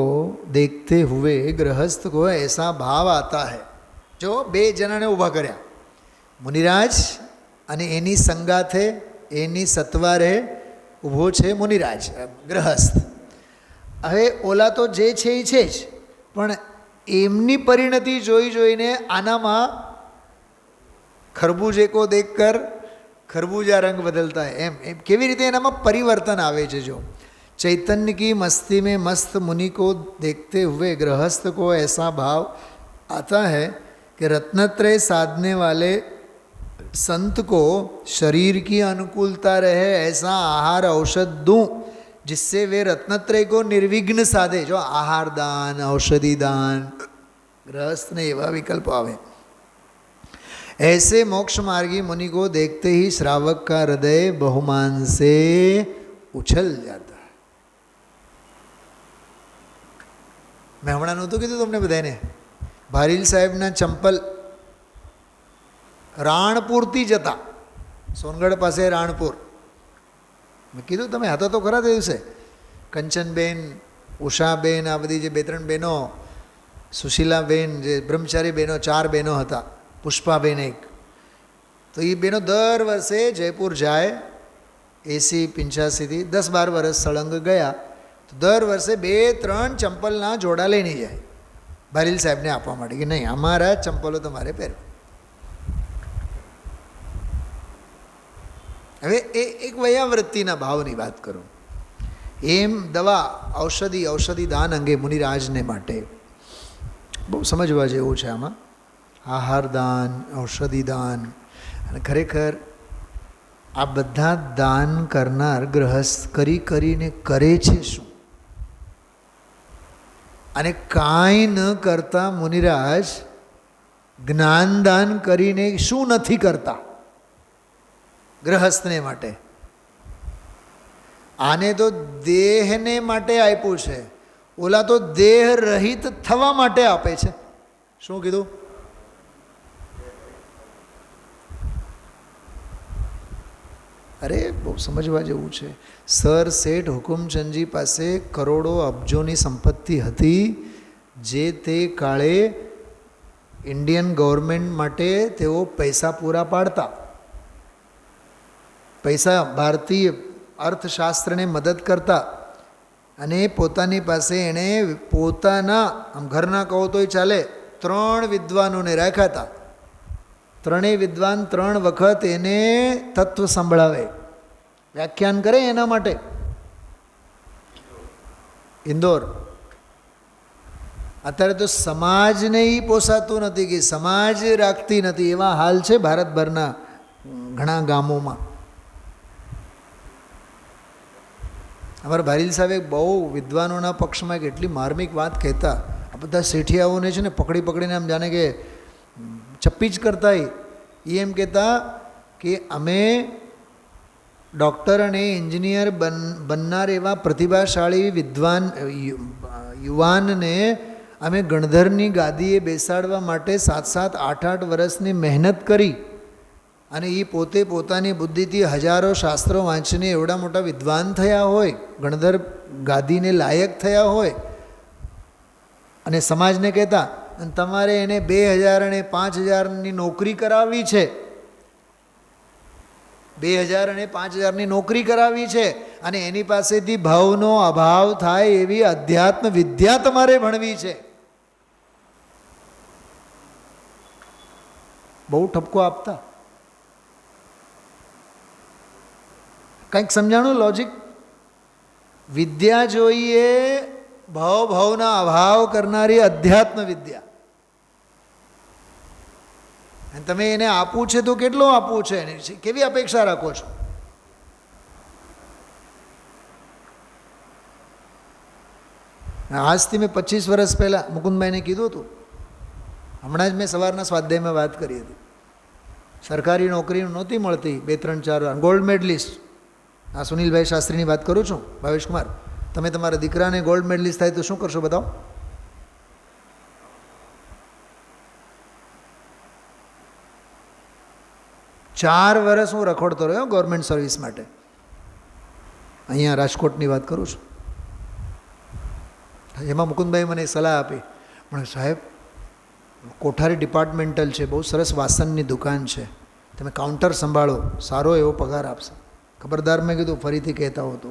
देखते हुए गृहस्थ को ऐसा भाव आता है। जो बे जनाने ऊभा कर्या, मुनिराज अने एनी संगाथे एनी सत्वारे ऊभो छे मुनिराज गृहस्थ। हवे ओला तो जे छे ई छे ज, पण एमनी परिणति जोई जोईने आनामां खरबूजे को देखकर खरबूजा रंग बदलता है। एम केवी रीते एनामां परिवर्तन आवे छे। जो चैतन्य की मस्ती में मस्त मुनि को देखते हुए गृहस्थ को ऐसा भाव आता है कि रत्नत्रय साधने वाले संत को शरीर की अनुकूलता रहे ऐसा आहार औषध दूं जिससे वे रत्नत्रय को निर्विघ्न साधे। जो आहार दान औषधि दान गृहस्थ ने एवं विकल्प आवे। ऐसे मोक्ष मार्गी मुनि को देखते ही श्रावक का हृदय बहुमान से उछल जाता है। मैं हमणा नहोतुं कीधुं तमने बधाने भारील साहेबना चंपल राणपुरथी जता, सोनगढ़ पासे राणपुर, मैं कीधुं तमे हता तो खरा ते दिवसे कंचनबेन उषाबेन आ बधी जे 2-3 बहनों, सुशीलाबेन जे ब्रह्मचारी बहनों 4 बहनों हता, पुष्पाबेन एक, तो ये बहनों दर वर्षे जयपुर जाए 80-85 थी 10-12 वर्ष सळंग गया तो दर वर्षे 2-3 चंपलना जोड़ा लईने जाए भारील साहेब ने आपवा माटे कि नहीं अमारा चंपलो तमारे पहेरवा। हवे एक वयावृत्तिना भावनी बात करूँ। एम दवा औषधि औषधि दान अंगे मुनिराजने माटे बहु समजवा जेवुं छे। आमां आहार दान औषधि दान अने खरेखर आ बधा दान करनार गृहस्थ करी करीने करे छे शुं अने कांई न करता मुनिराज ज्ञानदान करीने शुं नथी करता गृहस्थने माटे। आने तो देहने माटे आप्युं छे, ओला तो देह रहित थवा माटे आपे छे। शुं कीधुं? अरे बहु समझवा जेवुं छे। सर सेठ हुकुमचंदजी पासे करोड़ों अबजोनी संपत्ति हती जे ते काळे इंडियन गवर्नमेंट माटे तेओ पैसा पूरा पाड़ता। पैसा भारतीय अर्थशास्त्र ने मदद करता अने पोतानी पासे एणे पोताना आम घरना कहो तोय चाले 3 विद्वानोने राख्या था। 3 विद्वान 3 वखत एने तत्व संभळावे, व्याख्यान करे एना माटे। इंदोर अत्यारे तो समाज ने ही पोसातुं नथी कि समाज राखती नथी एवा हाल छे भारतभरना ઘણા ગામોમાં. અમારા ભારીલ સાહેબ એક બહુ વિદ્વાનોના પક્ષમાં એક એટલી માર્મિક વાત કહેતા, આ બધા શેઠિયાઓને છે ને પકડી પકડીને આમ જાણે કે ચપ્પી જ કરતા. એ એમ કહેતા કે અમે ડૉક્ટર અને એન્જિનિયર બનનાર એવા પ્રતિભાશાળી વિદ્વાન યુવાનને અમે ગણધરની ગાદીએ બેસાડવા માટે 7-7, 8-8 વર્ષની મહેનત કરી, અને એ પોતે પોતાની બુદ્ધિથી હજારો શાસ્ત્રો વાંચીને એવડા મોટા વિદ્વાન થયા હોય, ગણધર ગાદીને લાયક થયા હોય, અને સમાજને કહેતા અને તમારે એને 2000 અને 5000ની નોકરી કરાવવી છે, 2000 અને 5000ની નોકરી કરાવવી છે, અને એની પાસેથી ભાવનો અભાવ થાય એવી અધ્યાત્મ વિદ્યા તમારે ભણવી છે. બહુ ઠપકો આપતા. કંઈક સમજાણું લોજિક? વિદ્યા જોઈએ ભાવના અભાવ કરનારી અધ્યાત્મ વિદ્યા. અને તમે એને આપવું છે તો કેટલું આપવું છે, કેવી અપેક્ષા રાખો છો? આજથી મેં 25 વર્ષ પહેલાં મુકુંદભાઈને કીધું હતું, હમણાં જ મેં સવારના સ્વાધ્યાયમાં વાત કરી હતી. સરકારી નોકરી નહોતી મળતી, 2-3-4 ગોલ્ડ મેડલિસ્ટ. આ સુનિલભાઈ શાસ્ત્રીની વાત કરું છું, ભાવેશકુમાર. તમે તમારા દીકરાને ગોલ્ડ મેડલિસ્ટ થાય તો શું કરશો બતાવો? ચાર વર્ષ હું રખડતો રહ્યો ગવર્મેન્ટ સર્વિસ માટે. અહીંયા રાજકોટની વાત કરું છું. એમાં મુકુંદભાઈ મને સલાહ આપી, પણ સાહેબ કોઠારી ડિપાર્ટમેન્ટલ છે, બહુ સરસ વાસણની દુકાન છે, તમે કાઉન્ટર સંભાળો, સારો એવો પગાર આપશે. ખબરદાર, મેં કીધું ફરીથી કહેતા હો તો.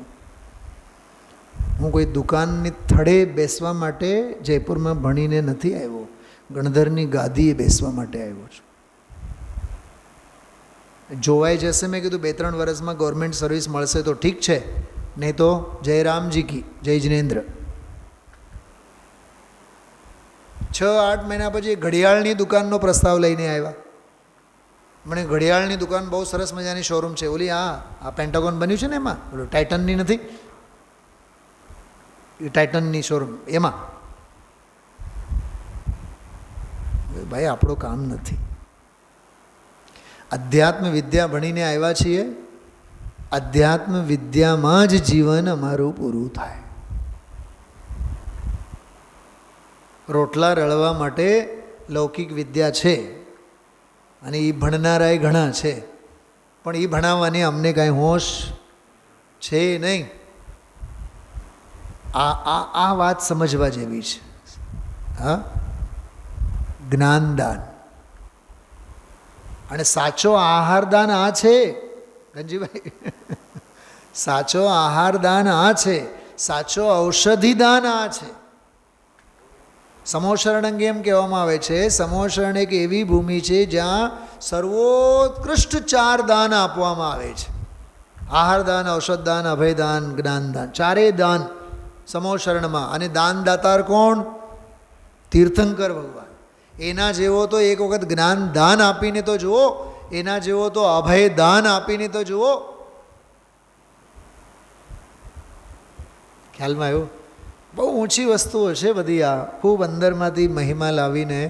હું કોઈ દુકાનની થડે બેસવા માટે જયપુરમાં ભણીને નથી આવ્યો, ગણધરની ગાદીએ બેસવા માટે આવ્યો છું. જોવાઈ જશે, મેં કીધું 2-3 વર્ષમાં ગવર્મેન્ટ સર્વિસ મળશે તો ઠીક છે, નહીં તો જય રામજી કી જય જિનેન્દ્ર. 6-8 મહિના પછી ઘડિયાળની દુકાનનો પ્રસ્તાવ લઈને આવ્યા. મને ઘડિયાળની દુકાન બહુ સરસ મજાની શોરૂમ છે, ઓલી આ પેન્ટાગોન બન્યું છે ને એમાં, ઓલું ટાઇટનની નથી, એ ટાઇટનની શોરૂમ, એમાં. ભાઈ આપણું કામ નથી. અધ્યાત્મ વિદ્યા ભણીને આવ્યા છીએ, અધ્યાત્મ વિદ્યામાં જ જીવન અમારું પૂરું થાય. રોટલા રળવા માટે લૌકિક વિદ્યા છે, અને એ ભણનારાય ઘણા છે, પણ એ ભણાવવાની અમને કાંઈ હોશ છે નહીં. આ વાત સમજવા જેવી છે. હા, જ્ઞાનદાન અને સાચો આહારદાન આ છે ગંજીભાઈ, સાચો આહારદાન આ છે, સાચો ઔષધિદાન આ છે. સમોશરણ અંગે એમ કહેવામાં આવે છે, સમોશરણ એક એવી ભૂમિ છે જ્યાં સર્વોત્કૃષ્ટ 4 દાન આપવામાં આવે છે. આહારદાન, ઔષધદાન, અભયદાન, જ્ઞાનદાન, 4 દાન સમોશરણમાં. અને દાનદાતાર કોણ? તીર્થંકર ભગવાન. એના જેવો તો એક વખત જ્ઞાન દાન આપીને તો જુઓ, એના જેવો તો અભય દાન આપીને તો જુઓ. ખ્યાલમાં આવ્યું? બહુ ઊંચી વસ્તુઓ છે બધી. આ ખૂબ અંદરમાંથી મહિમા લાવીને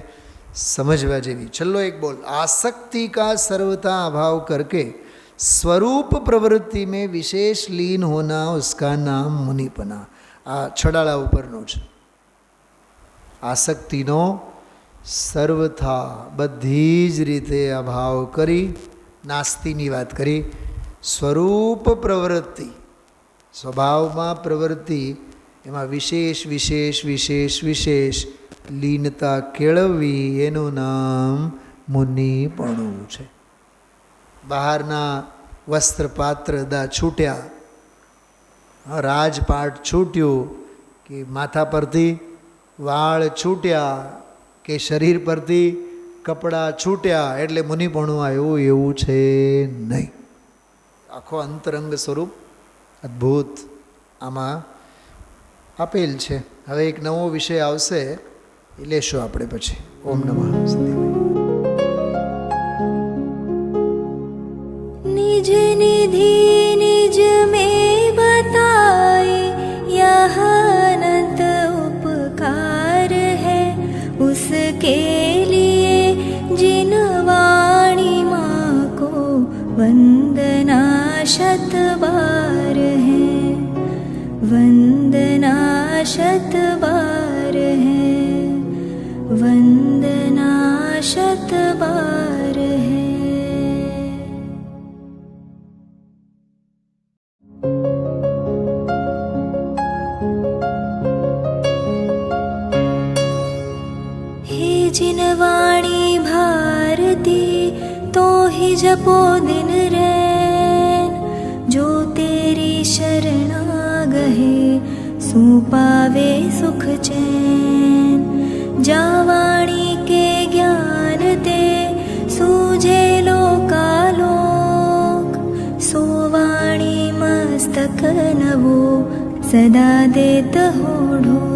સમજવા જેવી. છેલ્લો એક બોલ, આસક્તિ કા સર્વતા અભાવ કરકે स्वरूप प्रवृत्ति में विशेष लीन होना उसका नाम मुनिपना. આ છડાળા ઉપરનો છે. આસક્તિનો સર્વથા બધી જ રીતે અભાવ કરી, નાસ્તિની વાત કરી. સ્વરૂપ પ્રવૃત્તિ, સ્વભાવમાં પ્રવૃત્તિ, એમાં વિશેષ વિશેષ વિશેષ વિશેષ લીનતા કેળવવી, એનું નામ મુનિપણું છે. બહારના વસ્ત્ર પાત્ર દા છૂટ્યા, રાજપાટ છૂટ્યું, કે માથા પરથી વાળ છૂટ્યા, કે શરીર પરથી કપડાં છૂટ્યા એટલે મુનિપણું આવ્યું, એવું છે નહીં. આખો અંતરંગ સ્વરૂપ અદ્ભુત આમાં આપેલ છે. હવે એક નવો વિષય આવશે, એ લેશું આપણે પછી. ઓમ નમઃ. विधि निज में बताए, यह अनंत उपकार है उसके लिए जिन वाणी माँ को वंदना शत बार है, वंदना शत बार है, वंदना शत बार है। हे जिन वाणी भारती तो ही जपो दिन रैन, जो तेरी शरणा गहे सो पावे सुख चैन। जा वाणी के ज्ञान ते सूझे लोकालोक, सो वाणी मस्तक नवो सदा देत हो ढोक।